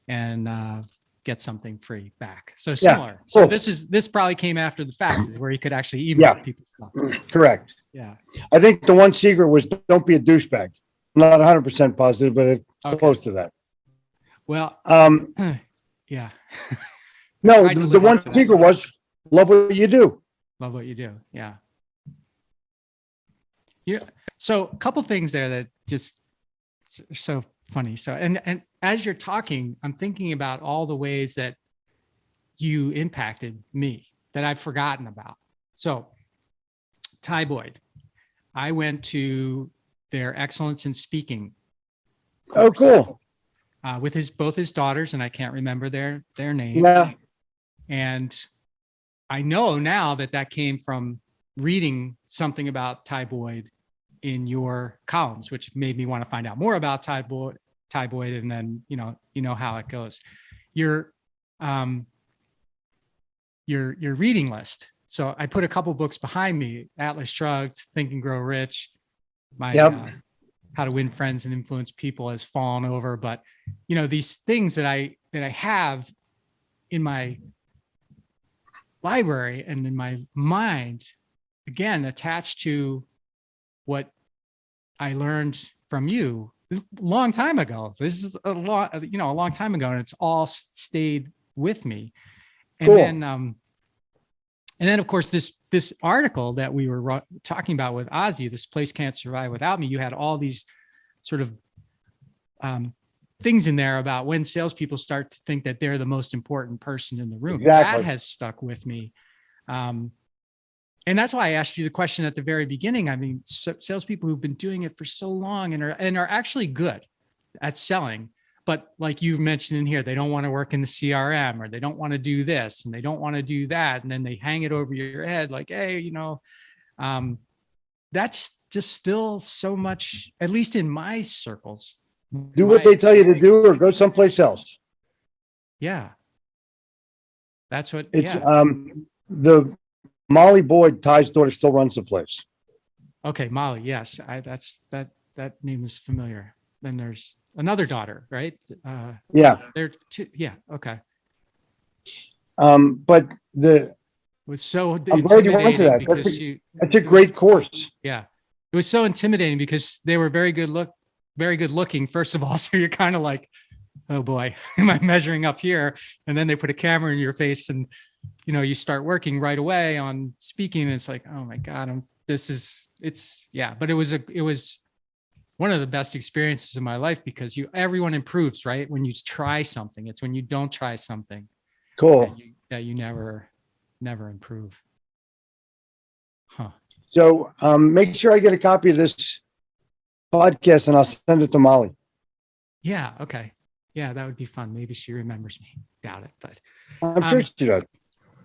and get something free back. So similar. Yeah, cool. So this probably came after the faxes where you could actually email people stuff. Correct. Yeah. I think the one secret was don't be a douchebag. I'm not 100% positive, but it's close to that. Well, yeah. No, the one secret was love what you do. Love what you do. Yeah. Yeah. So a couple things there that just are so funny. So, and as you're talking, I'm thinking about all the ways that you impacted me that I've forgotten about. So Ty Boyd, I went to their Excellence in Speaking course, oh, cool. With both his daughters, and I can't remember their names. Yeah. And I know now that came from reading something about Ty Boyd in your columns, which made me want to find out more about Ty Boyd, and then you know how it goes. Your reading list. So I put a couple books behind me: Atlas Shrugged, Think and Grow Rich. My How to Win Friends and Influence People has fallen over, but these things that I have in my library and in my mind, again, attached to what I learned from you a long time ago. This is a long time ago, and it's all stayed with me. And cool. And then of course, this article that we were talking about with Ozzy, This Place Can't Survive Without Me, you had all these sort of things in there about when salespeople start to think that they're the most important person in the room. Exactly. That has stuck with me. And that's why I asked you the question at the very beginning. I mean, salespeople who've been doing it for so long and are actually good at selling, but like you mentioned in here, they don't want to work in the CRM, or they don't want to do this and they don't want to do that. And then they hang it over your head like, hey, that's just still so much, at least in my circles. Do what they tell you to do or go someplace else. Yeah. That's what, It's yeah. the Molly Boyd, Ty's daughter, still runs the place. Okay, Molly, yes. That name is familiar. Then there's another daughter, right? Yeah. They're two, yeah, okay. But It was so I'm glad you went to intimidating that. because That's a great course. yeah. It was so intimidating because they were very good looking, first of all. So you're kind of like, oh boy, am I measuring up here? And then they put a camera in your face and, you start working right away on speaking. And it's like, oh my God, but it was one of the best experiences of my life because everyone improves, right? When you try something, it's when you don't try something Cool. that you never improve. Huh. So make sure I get a copy of this podcast and I'll send it to Molly. Yeah. Okay. Yeah, that would be fun. Maybe she remembers me. Doubt it, but I'm sure she does.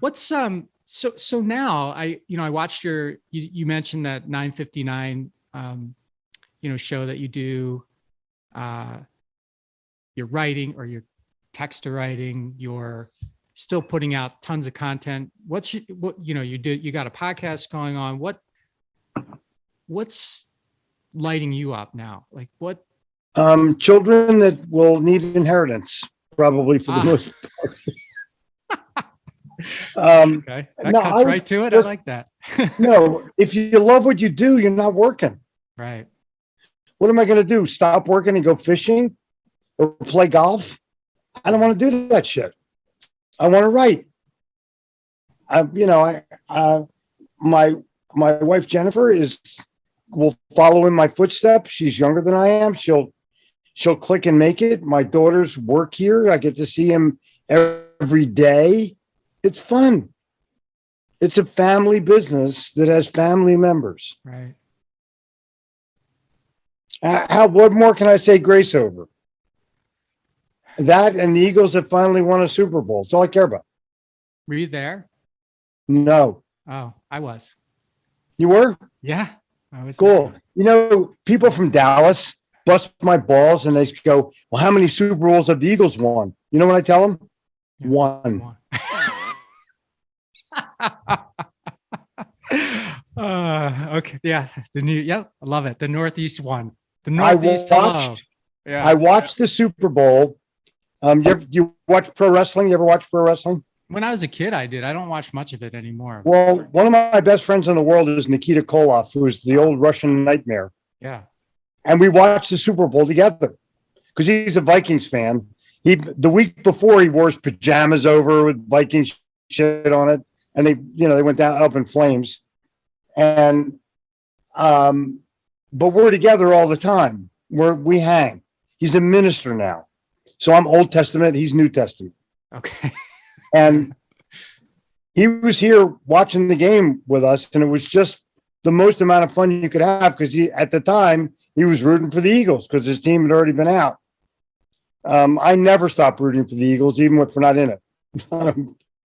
what's so now I watched you mentioned that 959 show that you do, your writing or your text to writing, you're still putting out tons of content. You got a podcast going on. What's lighting you up now? Like what? Children that will need inheritance, probably for the most part. Okay, that no, cuts right to it. I like that. No, if you love what you do, you're not working. Right. What am I going to do? Stop working and go fishing or play golf? I don't want to do that shit. I want to write. My wife Jennifer will follow in my footsteps. She's younger than I am. She'll click and make it. My daughters work here. I get to see them every day. It's fun. It's a family business that has family members. Right. What more can I say grace over? That and the Eagles have finally won a Super Bowl. That's all I care about. Were you there? No. Oh, I was. You were? Yeah. I was. Cool. People from Dallas bust my balls and they go, well, how many Super Bowls have the Eagles won? You know what I tell them? Yeah. One. Okay. Yeah. I love it. The Northeast one. The Northeast. I watched the Super Bowl. You watch pro wrestling? You ever watch pro wrestling? When I was a kid, I did. I don't watch much of it anymore. Well, one of my best friends in the world is Nikita Koloff, who is the old Russian nightmare. Yeah. And we watched the Super Bowl together because he's a Vikings fan. The week before he wore his pajamas over with Vikings shit on it. And they went down up in flames. And, but we're together all the time. We hang. He's a minister now. So I'm Old Testament. He's New Testament. Okay. And he was here watching the game with us. And it was just the most amount of fun you could have because at the time he was rooting for the Eagles because his team had already been out. I never stopped rooting for the Eagles, even if we're not in it.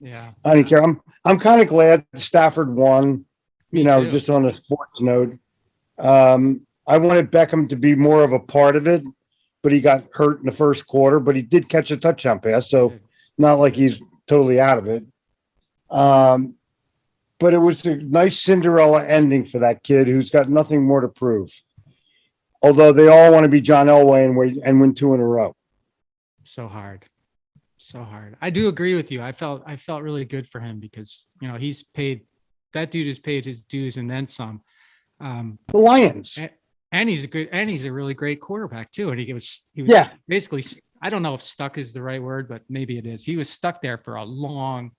Yeah. I didn't care. I'm kind of glad Stafford won, just on a sports note. I wanted Beckham to be more of a part of it, but he got hurt in the first quarter, but he did catch a touchdown pass. So not like he's totally out of it. But it was a nice Cinderella ending for that kid who's got nothing more to prove. Although they all want to be John Elway and win 2 in a row. So hard. I do agree with you. I felt really good for him because, that dude has paid his dues and then some. The Lions. And he's a really great quarterback too. And he was basically, I don't know if stuck is the right word, but maybe it is. He was stuck there for a long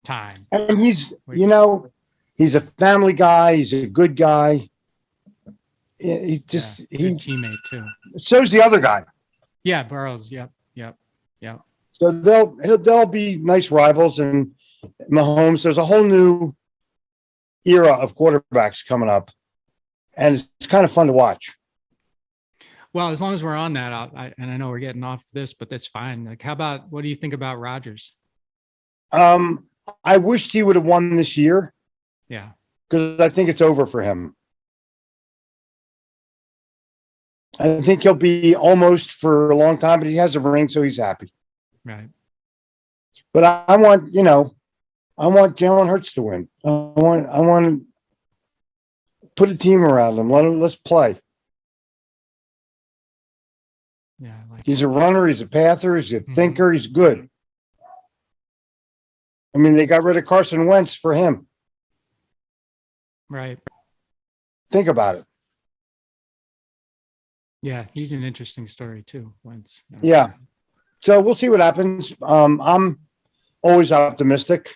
time. And he's a family guy. He's a good guy. He's just good teammate too. So's the other guy. Yeah, Burrows. Yep. So they'll be nice rivals. And Mahomes, there's a whole new era of quarterbacks coming up, and it's kind of fun to watch. Well, as long as we're on that, and I know we're getting off this, but that's fine. Like, what do you think about Rodgers? I wished he would have won this year. Yeah, because I think it's over for him. I think he'll be almost for a long time, but he has a ring, so he's happy. Right. But I want, I want Jalen Hurts to win. I want to put a team around him. Let's play. Yeah. He's a runner. He's a pather. He's a thinker. He's good. I mean, they got rid of Carson Wentz for him. Right. Think about it. Yeah. He's an interesting story too. Wentz. Yeah. So we'll see what happens. I'm always optimistic.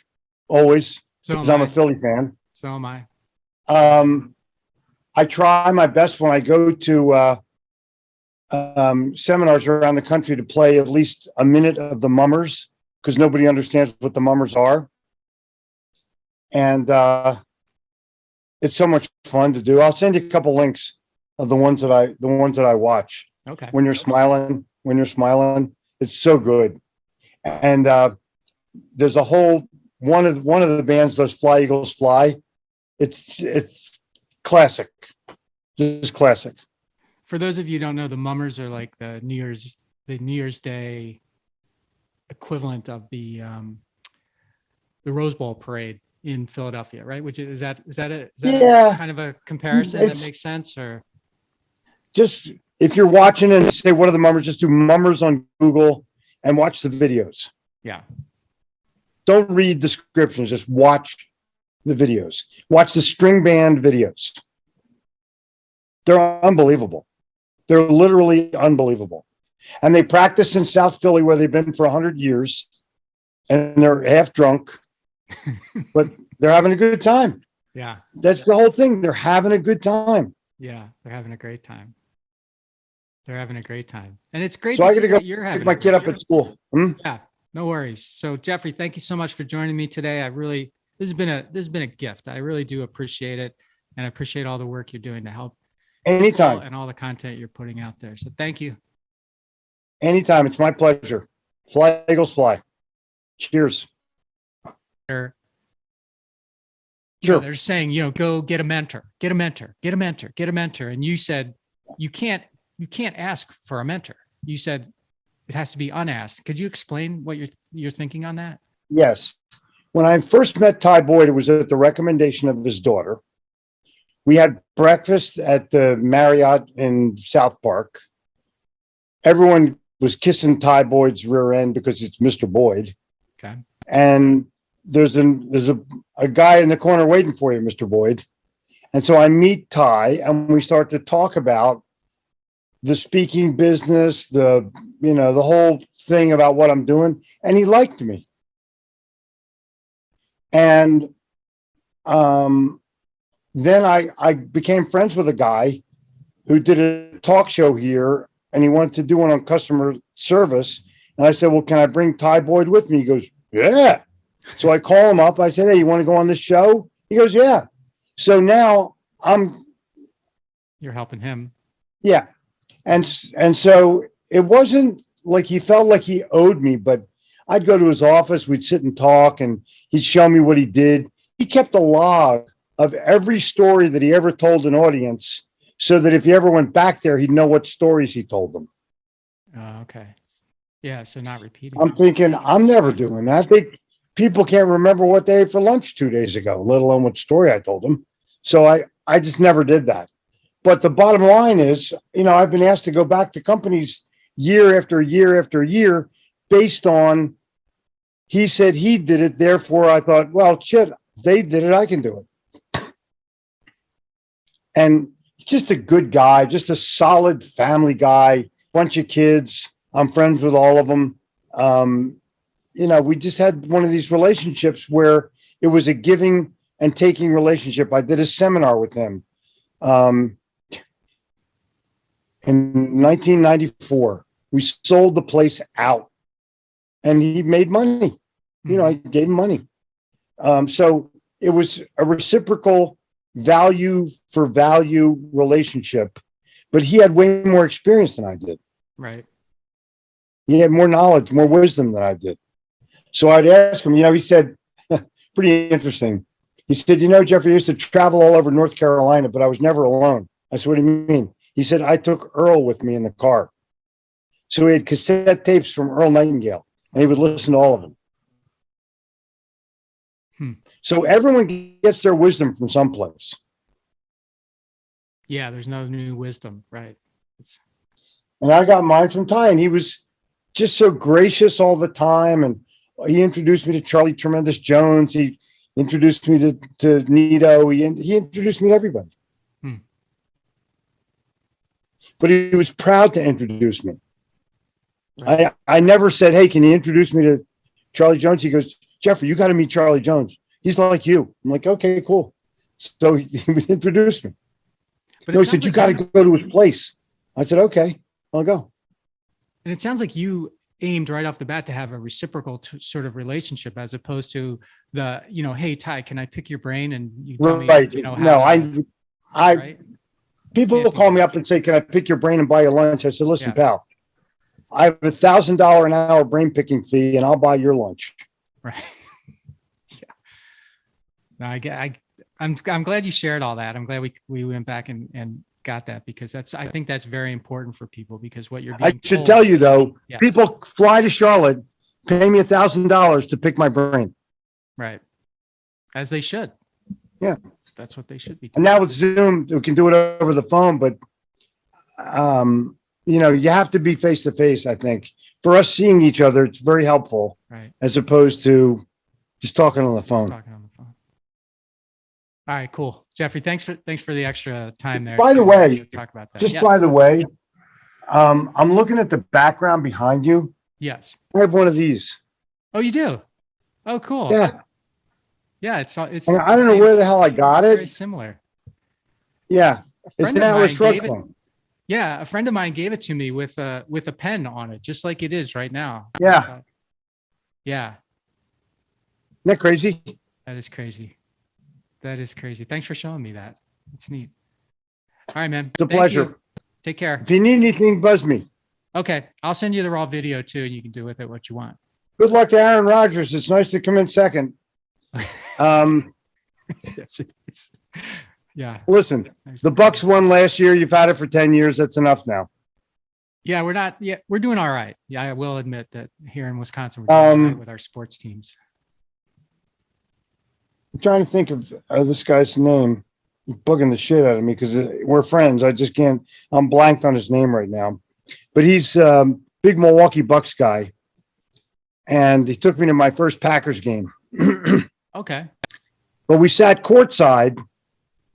Always. Because I'm a Philly fan. So am I. I try my best when I go to seminars around the country to play at least a minute of the Mummers, because nobody understands what the Mummers are. And it's so much fun to do. I'll send you a couple links of the ones that I watch. Okay. When you're smiling, it's so good. And there's a whole one of the bands does Fly Eagles Fly. It's classic. Just classic. For those of you who don't know, the Mummers are like the New Year's Day equivalent of the Rose Bowl parade in Philadelphia, right? Which is that Yeah. a kind of a comparison that makes sense? Or just if you're watching and say what are the Mummers, just do Mummers on Google and watch the videos. Yeah. Don't read descriptions, just watch the videos. Watch the string band videos. They're unbelievable. They're literally unbelievable. And they practice in South Philly where they've been for 100 years. And they're half drunk, but they're having a good time. Yeah. That's the whole thing. They're having a good time. Yeah. They're having a great time. They're having a great time. And it's great so to I see gotta go that you're having pick my kid up at school. Yeah. No worries. So Jeffrey, thank you so much for joining me today. This has been a gift. I really do appreciate it. And I appreciate all the work you're doing to help anytime and all the content you're putting out there. So thank you. Anytime. It's my pleasure. Fly Eagles Fly. Cheers. Sure. Sure. They're saying, go get a mentor, get a mentor, get a mentor, get a mentor. And you said, you can't ask for a mentor. You said it has to be unasked. Could you explain what you're thinking on that? Yes. When I first met Ty Boyd, it was at the recommendation of his daughter. We had breakfast at the Marriott in South Park. Everyone was kissing Ty Boyd's rear end because it's Mr. Boyd. Okay. And there's a guy in the corner waiting for you, Mr. Boyd. And so I meet Ty and we start to talk about the speaking business, the whole thing about what I'm doing. And he liked me. And then I became friends with a guy who did a talk show here and he wanted to do one on customer service. And I said, well, can I bring Ty Boyd with me? He goes, yeah. So I call him up. I said, hey, you want to go on this show? He goes, yeah. So now you're helping him. Yeah. And so it wasn't like he felt like he owed me, but I'd go to his office, we'd sit and talk, and he'd show me what he did. He kept a log of every story that he ever told an audience so that if he ever went back there, he'd know what stories he told them. Okay. Yeah, so not repeating. I'm thinking, I'm never doing that. People can't remember what they ate for lunch 2 days ago, let alone what story I told them. So I just never did that. But the bottom line is, I've been asked to go back to companies year after year after year based on he said he did it. Therefore, I thought, well, shit, they did it. I can do it. And just a good guy, just a solid family guy, bunch of kids. I'm friends with all of them. We just had one of these relationships where it was a giving and taking relationship. I did a seminar with him in 1994. We sold the place out and he made money. I gave him money. So it was a reciprocal value for value relationship, but he had way more experience than I did. Right. He had more knowledge, more wisdom than I did. So I'd ask him, he said, pretty interesting. He said, Jeffrey, I used to travel all over North Carolina, but I was never alone. I said, what do you mean? He said, I took Earl with me in the car. So he had cassette tapes from Earl Nightingale, and he would listen to all of them. So everyone gets their wisdom from someplace. Yeah, there's no new wisdom, right? And I got mine from Ty, and he was just so gracious all the time. And he introduced me to Charlie Tremendous Jones. He introduced me to Nito. He introduced me to everybody. But he was proud to introduce me. Right. I never said, hey, can you introduce me to Charlie Jones? He goes, Jeffrey, you got to meet Charlie Jones. He's like you. I'm like, okay, cool. So he introduced me. But he said, you got to go to his place. I said, okay, I'll go. And it sounds like you aimed right off the bat to have a reciprocal sort of relationship, as opposed to the, hey, Ty, can I pick your brain? And you tell me, right. People will call me up and say, can I pick your brain and buy you lunch? I said, listen, pal, I have $1,000 an hour brain picking fee, and I'll buy your lunch. Right. Yeah. No, I'm glad you shared all that. I'm glad we went back and got that, because I think that's very important for people, because what you're being should tell you though, people fly to Charlotte, pay me $1,000 to pick my brain. Right. As they should. Yeah. That's what they should be doing. And now with Zoom, we can do it over the phone, but you have to be face to face. I think for us seeing each other, it's very helpful, right? As opposed to just talking on the phone. All right, cool, Jeffrey. Thanks for the extra time there. By the way, talk about that. Just by the way, I'm looking at the background behind you. Yes. I have one of these. Oh, you do? Oh, cool. Yeah. Yeah, it's. I don't know where the hell I got it. Very similar. Yeah, it's an Atlas Shrugged one. Yeah, a friend of mine gave it to me with a pen on it, just like it is right now. Yeah. Yeah. Isn't that crazy? That is crazy. Thanks for showing me that. It's neat. All right, man. It's a pleasure. Take care. If you need anything, buzz me. Okay. I'll send you the raw video too, and you can do with it what you want. Good luck to Aaron Rodgers. It's nice to come in second. Yes, it is. Yeah. Listen, the Bucks won last year. You've had it for 10 years. That's enough now. Yeah, we're doing all right. Yeah, I will admit that here in Wisconsin, we're doing all right with our sports teams. I'm trying to think of this guy's name. He's bugging the shit out of me because we're friends. I just can't. I'm blanked on his name right now. But he's a big Milwaukee Bucks guy. And he took me to my first Packers game. Okay. But we sat courtside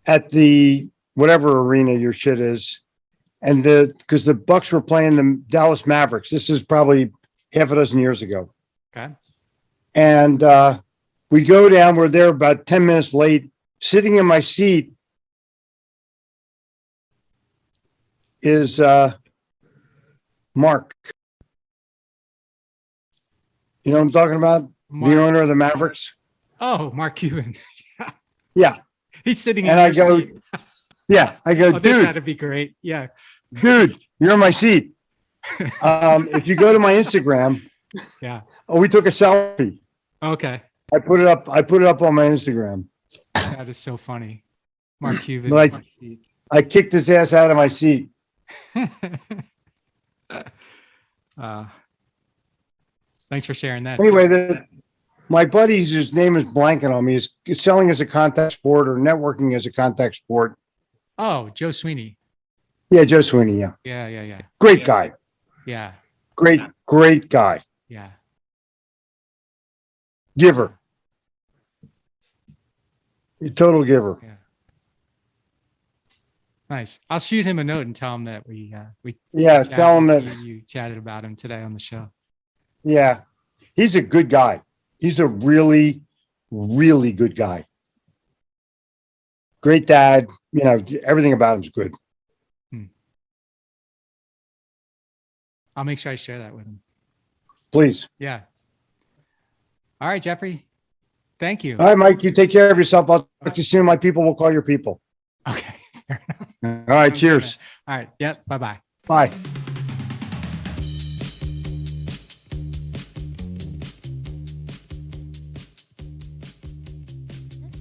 at the whatever arena your shit is. And because the Bucks were playing the Dallas Mavericks. This is probably half a dozen years ago. Okay. And we go down. We're there about 10 minutes late. Sitting in my seat is Mark. You know what I'm talking about? Mark. The owner of the Mavericks. Oh, Mark Cuban. Yeah. He's sitting in your seat. Yeah. I go, dude. This had to be great. Yeah. Dude, you're in my seat. If you go to my Instagram. Yeah. Oh, we took a selfie. Okay. I put it up on my Instagram. That is so funny. Mark Cuban. But I kicked his ass out of my seat. Thanks for sharing that. Anyway, my buddy's his name is blanking on me. He's selling as a contact sport or networking as a contact sport. Oh, Joe Sweeney. Yeah, Joe Sweeney. Yeah. Yeah. Great guy. Yeah. Great guy. Yeah. Giver. A total giver. Yeah. Nice. I'll shoot him a note and tell him that we tell him that you chatted about him today on the show. Yeah. He's a good guy. He's a really, really good guy. Great dad. You know, everything about him's good. I'll make sure I share that with him. Please. Yeah. All right, Jeffrey. Thank you. All right, Mike. You take care of yourself. I'll talk to you soon. My people will call your people. Okay. Fair enough. All right. Cheers. All right. Yeah. Bye-bye. Bye.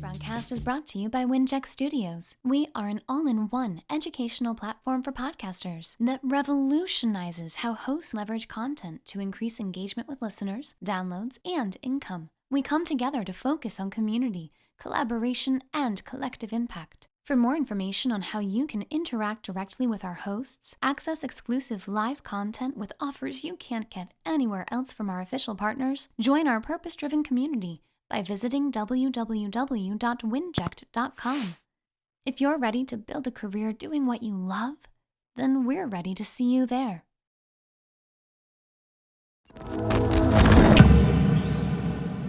broadcast is brought to you by Wincheck Studios. We are an all-in-one educational platform for podcasters that revolutionizes how hosts leverage content to increase engagement with listeners, downloads, and income. We come together to focus on community, collaboration, and collective impact. For more information on how you can interact directly with our hosts, access exclusive live content with offers you can't get anywhere else from our official partners, join our purpose-driven community by visiting www.winject.com. If you're ready to build a career doing what you love, then we're ready to see you there.